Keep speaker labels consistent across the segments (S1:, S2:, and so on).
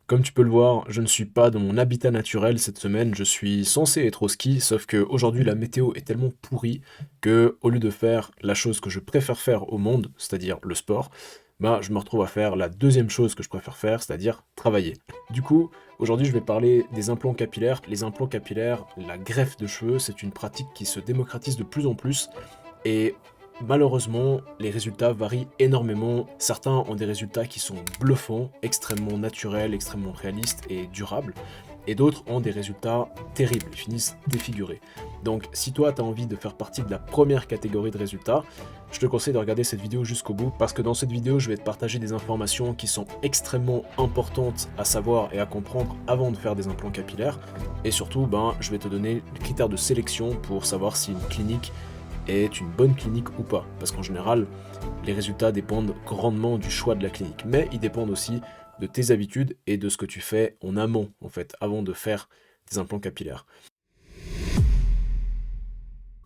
S1: Comme tu peux le voir, je ne suis pas dans mon habitat naturel cette semaine, je suis censé être au ski, sauf qu'aujourd'hui la météo est tellement pourrie que, au lieu de faire la chose que je préfère faire au monde, c'est-à-dire le sport, bah, je me retrouve à faire la deuxième chose que je préfère faire, c'est-à-dire travailler. Du coup, aujourd'hui je vais parler des implants capillaires. Les implants capillaires, la greffe de cheveux, c'est une pratique qui se démocratise de plus en plus et malheureusement, les résultats varient énormément. Certains ont des résultats qui sont bluffants, extrêmement naturels, extrêmement réalistes et durables. Et d'autres ont des résultats terribles, ils finissent défigurés. Donc si toi tu as envie de faire partie de la première catégorie de résultats, je te conseille de regarder cette vidéo jusqu'au bout parce que dans cette vidéo je vais te partager des informations qui sont extrêmement importantes à savoir et à comprendre avant de faire des implants capillaires. Et surtout, je vais te donner les critères de sélection pour savoir si une clinique est une bonne clinique ou pas. Parce qu'en général, les résultats dépendent grandement du choix de la clinique. Mais ils dépendent aussi de tes habitudes et de ce que tu fais en amont, en fait, avant de faire des implants capillaires.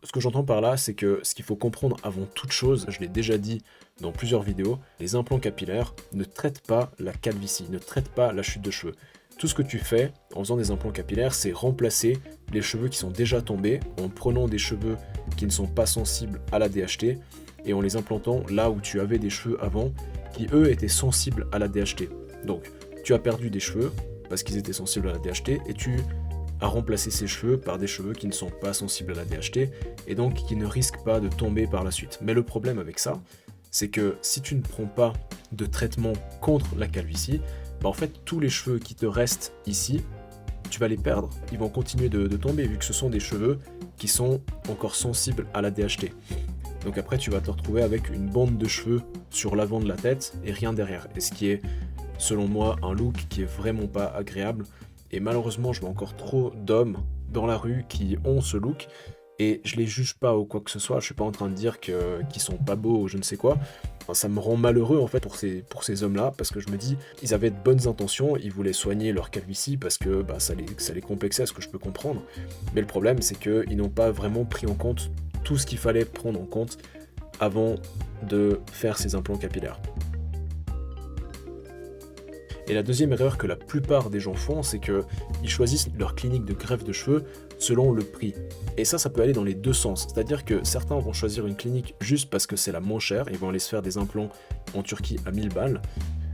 S1: Ce que j'entends par là, c'est que ce qu'il faut comprendre avant toute chose, je l'ai déjà dit dans plusieurs vidéos, les implants capillaires ne traitent pas la calvitie, ne traitent pas la chute de cheveux. Tout ce que tu fais en faisant des implants capillaires, c'est remplacer les cheveux qui sont déjà tombés en prenant des cheveux qui ne sont pas sensibles à la DHT et en les implantant là où tu avais des cheveux avant qui eux étaient sensibles à la DHT. Donc tu as perdu des cheveux parce qu'ils étaient sensibles à la DHT et tu as remplacé ces cheveux par des cheveux qui ne sont pas sensibles à la DHT et donc qui ne risquent pas de tomber par la suite. Mais le problème avec ça, c'est que si tu ne prends pas de traitement contre la calvitie, en fait tous les cheveux qui te restent ici, tu vas les perdre, ils vont continuer de tomber vu que ce sont des cheveux qui sont encore sensibles à la DHT. Donc après tu vas te retrouver avec une bande de cheveux sur l'avant de la tête et rien derrière. Et ce qui est, selon moi, un look qui est vraiment pas agréable. Et malheureusement, je vois encore trop d'hommes dans la rue qui ont ce look. Et je les juge pas ou quoi que ce soit, je suis pas en train de dire qu'ils sont pas beaux ou je ne sais quoi. Enfin, ça me rend malheureux en fait pour ces hommes-là, parce que je me dis, ils avaient de bonnes intentions, ils voulaient soigner leur calvitie parce que ça les complexait, ce que je peux comprendre. Mais le problème, c'est qu'ils n'ont pas vraiment pris en compte tout ce qu'il fallait prendre en compte avant de faire ces implants capillaires. Et la deuxième erreur que la plupart des gens font, c'est qu'ils choisissent leur clinique de greffe de cheveux selon le prix. Et ça peut aller dans les deux sens. C'est-à-dire que certains vont choisir une clinique juste parce que c'est la moins chère, ils vont aller se faire des implants en Turquie à 1000 balles.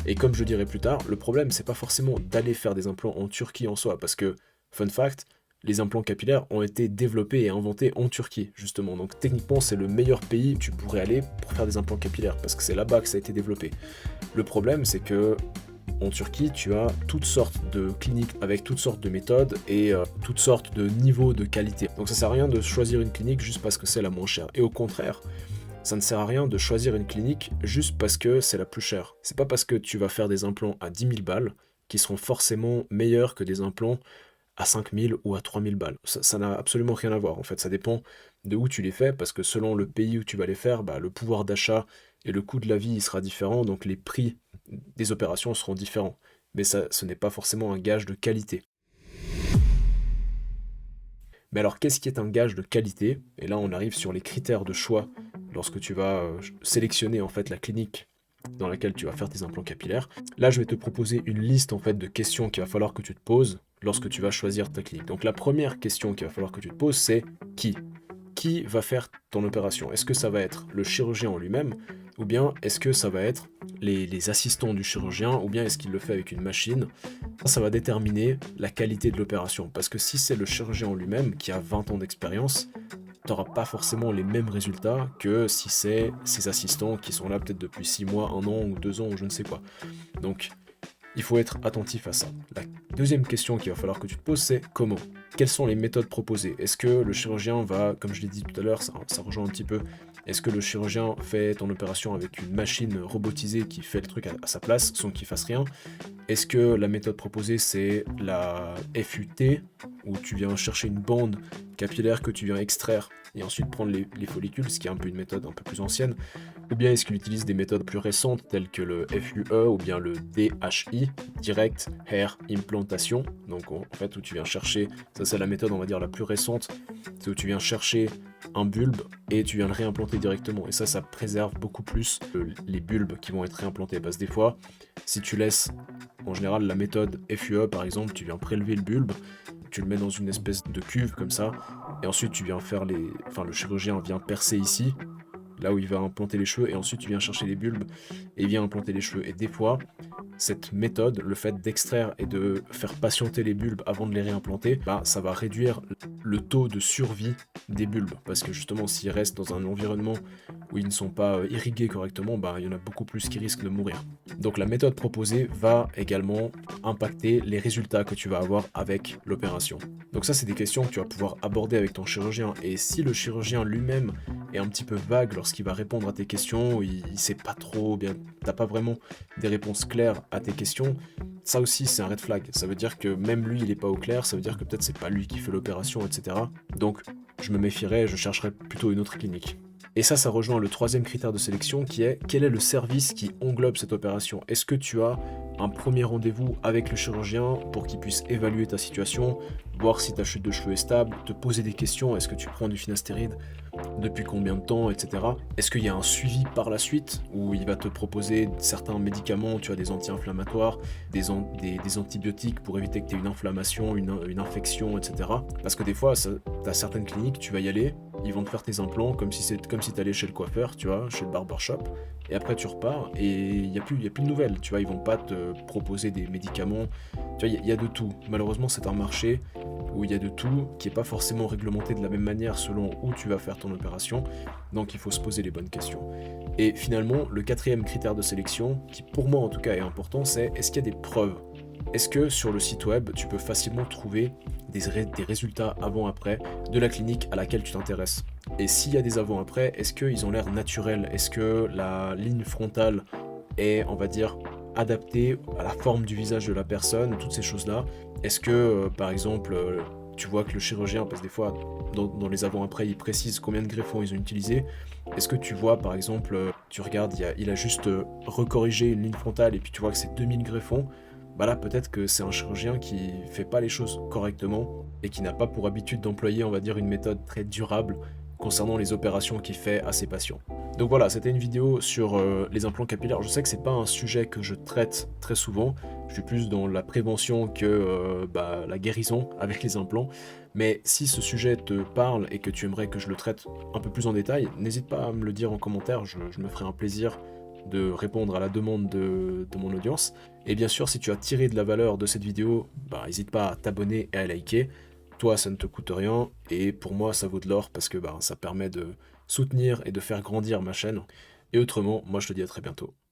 S1: Et comme je dirai plus tard, le problème c'est pas forcément d'aller faire des implants en Turquie en soi, parce que, fun fact, les implants capillaires ont été développés et inventés en Turquie, justement. Donc techniquement, c'est le meilleur pays où tu pourrais aller pour faire des implants capillaires, parce que c'est là-bas que ça a été développé. Le problème, c'est que en Turquie, tu as toutes sortes de cliniques avec toutes sortes de méthodes et toutes sortes de niveaux de qualité. Donc ça sert à rien de choisir une clinique juste parce que c'est la moins chère. Et au contraire, ça ne sert à rien de choisir une clinique juste parce que c'est la plus chère. C'est pas parce que tu vas faire des implants à 10 000 balles qui seront forcément meilleurs que des implants à 5 000 ou à 3 000 balles. Ça n'a absolument rien à voir. En fait, ça dépend de où tu les fais parce que selon le pays où tu vas les faire, le pouvoir d'achat et le coût de la vie il sera différent, donc les prix des opérations seront différents. Mais ça, ce n'est pas forcément un gage de qualité. Mais alors, qu'est-ce qui est un gage de qualité? Et là, on arrive sur les critères de choix lorsque tu vas sélectionner en fait la clinique dans laquelle tu vas faire tes implants capillaires. Là, je vais te proposer une liste en fait de questions qu'il va falloir que tu te poses lorsque tu vas choisir ta clinique. Donc la première question qu'il va falloir que tu te poses, c'est qui? Qui va faire ton opération? Est-ce que ça va être le chirurgien en lui-même, ou bien est-ce que ça va être les assistants du chirurgien, ou bien est-ce qu'il le fait avec une machine? Ça va déterminer la qualité de l'opération, parce que si c'est le chirurgien en lui-même qui a 20 ans d'expérience, tu n'auras pas forcément les mêmes résultats que si c'est ses assistants qui sont là peut-être depuis 6 mois, 1 an ou 2 ans ou je ne sais quoi. Donc il faut être attentif à ça. La deuxième question qu'il va falloir que tu te poses, c'est comment? Quelles sont les méthodes proposées? Est-ce que le chirurgien va, comme je l'ai dit tout à l'heure, ça rejoint un petit peu, est-ce que le chirurgien fait ton opération avec une machine robotisée qui fait le truc à sa place sans qu'il fasse rien? Est-ce que la méthode proposée c'est la FUT, où tu viens chercher une bande capillaire que tu viens extraire et ensuite prendre les follicules, ce qui est un peu une méthode un peu plus ancienne? Ou bien est-ce qu'il utilise des méthodes plus récentes telles que le FUE ou bien le DHI, Direct Hair Implantation, donc en fait où tu viens chercher, ça c'est la méthode on va dire la plus récente, c'est où tu viens chercher un bulbe et tu viens le réimplanter directement, et ça préserve beaucoup plus les bulbes qui vont être réimplantés, parce que des fois, si tu laisses, en général la méthode FUE par exemple, tu viens prélever le bulbe, tu le mets dans une espèce de cuve comme ça, et ensuite tu viens faire le chirurgien vient percer ici, là où il va implanter les cheveux, et ensuite tu viens chercher les bulbes et il vient implanter les cheveux. Et des fois, cette méthode, le fait d'extraire et de faire patienter les bulbes avant de les réimplanter, bah, ça va réduire le taux de survie des bulbes. Parce que justement, s'ils restent dans un environnement où ils ne sont pas irrigués correctement, bah, il y en a beaucoup plus qui risquent de mourir. Donc la méthode proposée va également impacter les résultats que tu vas avoir avec l'opération. Donc ça, c'est des questions que tu vas pouvoir aborder avec ton chirurgien. Et si le chirurgien lui-même est un petit peu vague lorsqu'il va répondre à tes questions, il sait pas trop, bien, t'as pas vraiment des réponses claires à tes questions, ça aussi c'est un red flag. Ça veut dire que même lui il est pas au clair, ça veut dire que peut-être c'est pas lui qui fait l'opération, etc. Donc je me méfierais, je chercherais plutôt une autre clinique. Et ça rejoint le troisième critère de sélection qui est quel est le service qui englobe cette opération. Est-ce que tu as un premier rendez-vous avec le chirurgien pour qu'il puisse évaluer ta situation, voir si ta chute de cheveux est stable, te poser des questions, est-ce que tu prends du finastéride, depuis combien de temps, etc. Est-ce qu'il y a un suivi par la suite où il va te proposer certains médicaments, tu as des anti-inflammatoires, des antibiotiques pour éviter que tu aies une inflammation, une infection, etc. Parce que des fois, tu as certaines cliniques, tu vas y aller, ils vont te faire tes implants comme si tu allais chez le coiffeur, tu vois, chez le barbershop, et après tu repars et il n'y a plus de nouvelles, tu vois, ils vont pas te proposer des médicaments, tu vois, il y a de tout. Malheureusement, c'est un marché où il y a de tout, qui n'est pas forcément réglementé de la même manière selon où tu vas faire ton opération, donc il faut se poser les bonnes questions. Et finalement, le quatrième critère de sélection, qui pour moi en tout cas est important, c'est est-ce qu'il y a des preuves? Est-ce que sur le site web, tu peux facilement trouver des résultats avant-après de la clinique à laquelle tu t'intéresses? Et s'il y a des avant-après, est-ce qu'ils ont l'air naturels? Est-ce que la ligne frontale est, on va dire, adaptée à la forme du visage de la personne, toutes ces choses-là? Est-ce que, par exemple, tu vois que le chirurgien, parce que des fois, dans les avant-après, il précise combien de greffons ils ont utilisé. Est-ce que tu vois, par exemple, tu regardes, il a juste recorrigé une ligne frontale et puis tu vois que c'est 2000 greffons, bah là, peut-être que c'est un chirurgien qui fait pas les choses correctement et qui n'a pas pour habitude d'employer, on va dire, une méthode très durable concernant les opérations qu'il fait à ses patients. Donc voilà, c'était une vidéo sur les implants capillaires. Je sais que c'est pas un sujet que je traite très souvent. Je suis plus dans la prévention que la guérison avec les implants. Mais si ce sujet te parle et que tu aimerais que je le traite un peu plus en détail, n'hésite pas à me le dire en commentaire. Je me ferai un plaisir de répondre à la demande de mon audience. Et bien sûr, si tu as tiré de la valeur de cette vidéo, n'hésite pas à t'abonner et à liker. Toi, ça ne te coûte rien, et pour moi, ça vaut de l'or parce que ça permet de soutenir et de faire grandir ma chaîne. Et autrement, moi je te dis à très bientôt.